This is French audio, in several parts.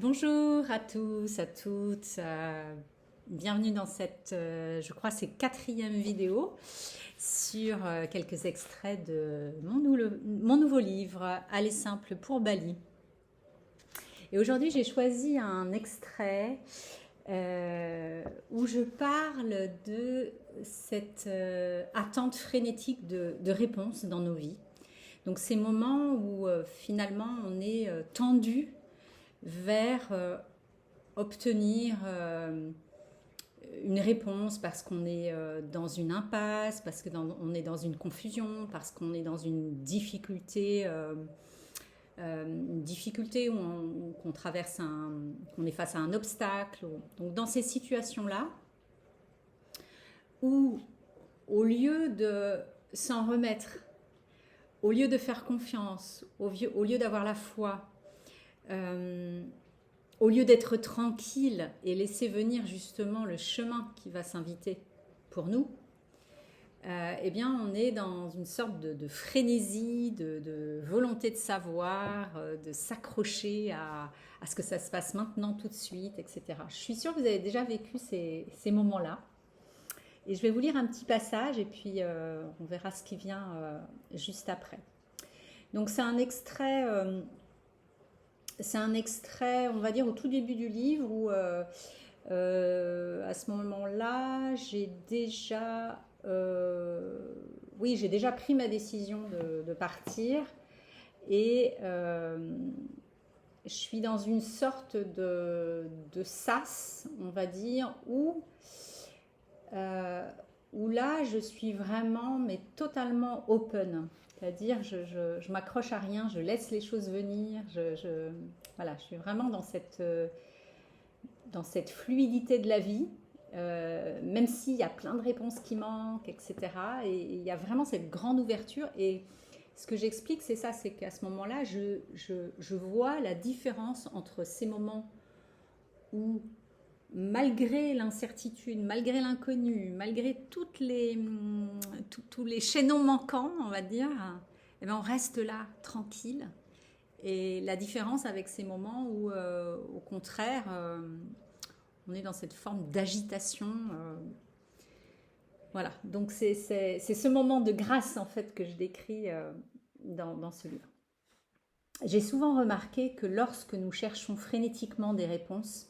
Bonjour à tous, à toutes. Bienvenue dans cette, je crois, c'est quatrième vidéo sur quelques extraits de mon nouveau livre, Aller simple pour Bali. Et aujourd'hui, j'ai choisi un extrait où je parle de cette attente frénétique de réponses dans nos vies. Donc ces moments où finalement on est tendu vers obtenir une réponse parce qu'on est dans une impasse, parce qu'on est dans une confusion, parce qu'on est dans une difficulté où qu'on traverse qu'on est face à un obstacle. Donc dans ces situations-là, où au lieu de s'en remettre, au lieu de faire confiance, au lieu d'avoir la foi, euh, au lieu d'être tranquille et laisser venir justement le chemin qui va s'inviter pour nous, eh bien on est dans une sorte de frénésie, de volonté de savoir, de s'accrocher à ce que ça se passe maintenant tout de suite, etc. Je suis sûre que vous avez déjà vécu ces moments-là. Et je vais vous lire un petit passage et puis on verra ce qui vient juste après. Donc c'est un extrait, on va dire, au tout début du livre où, à ce moment-là, j'ai déjà pris ma décision de partir et je suis dans une sorte de sas, on va dire, euh, où là, je suis vraiment, mais totalement open. C'est-à-dire, je m'accroche à rien, je laisse les choses venir. Voilà, je suis vraiment dans cette fluidité de la vie, même s'il y a plein de réponses qui manquent, etc. Et il y a vraiment cette grande ouverture. Et ce que j'explique, c'est ça, c'est qu'à ce moment-là, je vois la différence entre ces moments où malgré l'incertitude, malgré l'inconnu, malgré tous les chaînons manquants, on va dire, eh ben on reste là, tranquille. Et la différence avec ces moments où, au contraire, on est dans cette forme d'agitation. Voilà, donc c'est ce moment de grâce, en fait, que je décris dans ce livre. J'ai souvent remarqué que lorsque nous cherchons frénétiquement des réponses,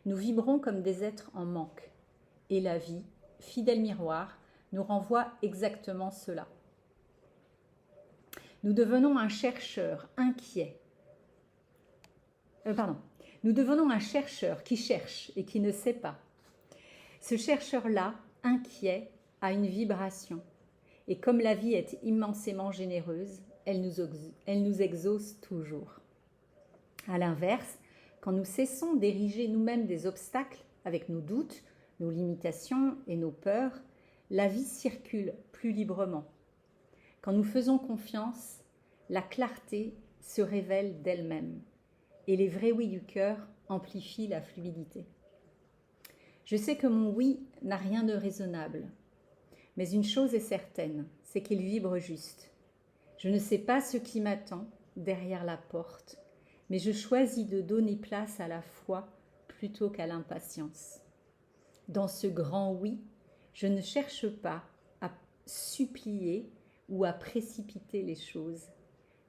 nous vibrons comme des êtres en manque. Et la vie, fidèle miroir, nous renvoie exactement cela. Nous devenons un chercheur inquiet. Pardon. Nous devenons un chercheur qui cherche et qui ne sait pas. Ce chercheur-là, inquiet, a une vibration. Et comme la vie est immensément généreuse, elle nous exauce toujours. À l'inverse, quand nous cessons d'ériger nous-mêmes des obstacles avec nos doutes, nos limitations et nos peurs, la vie circule plus librement. Quand nous faisons confiance, la clarté se révèle d'elle-même et les vrais oui du cœur amplifient la fluidité. Je sais que mon oui n'a rien de raisonnable, mais une chose est certaine, c'est qu'il vibre juste. Je ne sais pas ce qui m'attend derrière la porte, mais je choisis de donner place à la foi plutôt qu'à l'impatience. Dans ce grand oui, je ne cherche pas à supplier ou à précipiter les choses.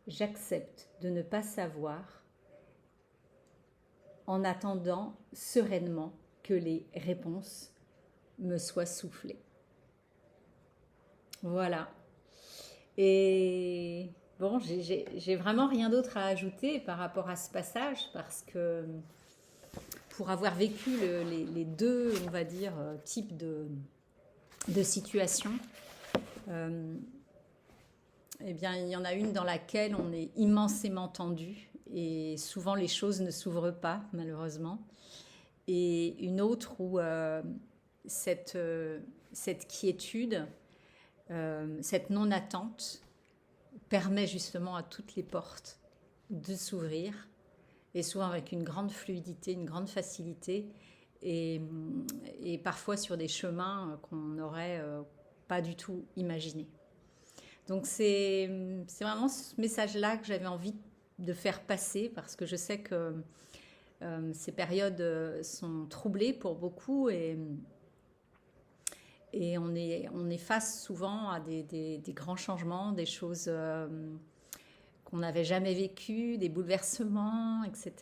J'accepte de ne pas savoir en attendant sereinement que les réponses me soient soufflées. Voilà. Et bon, j'ai vraiment rien d'autre à ajouter par rapport à ce passage parce que pour avoir vécu les deux, on va dire, types de situations, euh, eh bien, il y en a une dans laquelle on est immensément tendu et souvent les choses ne s'ouvrent pas, malheureusement. Et une autre où cette quiétude, cette non-attente permet justement à toutes les portes de s'ouvrir et souvent avec une grande fluidité, une grande facilité et parfois sur des chemins qu'on n'aurait pas du tout imaginés. Donc c'est vraiment ce message-là que j'avais envie de faire passer parce que je sais que Ces périodes sont troublées pour beaucoup et on est face souvent à des grands changements, des choses qu'on n'avait jamais vécues, des bouleversements, etc.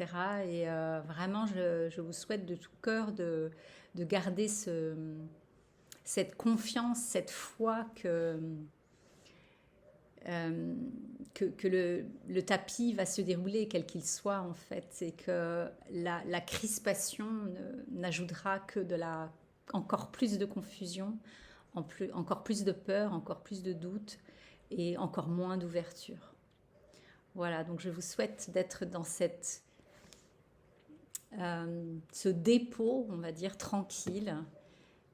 Et vraiment, je vous souhaite de tout cœur de garder cette confiance, cette foi que le tapis va se dérouler, quel qu'il soit en fait, et que la crispation n'ajoutera que encore plus de confusion, encore plus de peur, encore plus de doute et encore moins d'ouverture. Voilà, donc je vous souhaite d'être dans ce dépôt, on va dire, tranquille,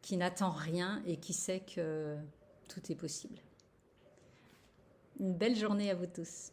qui n'attend rien et qui sait que tout est possible. Une belle journée à vous tous.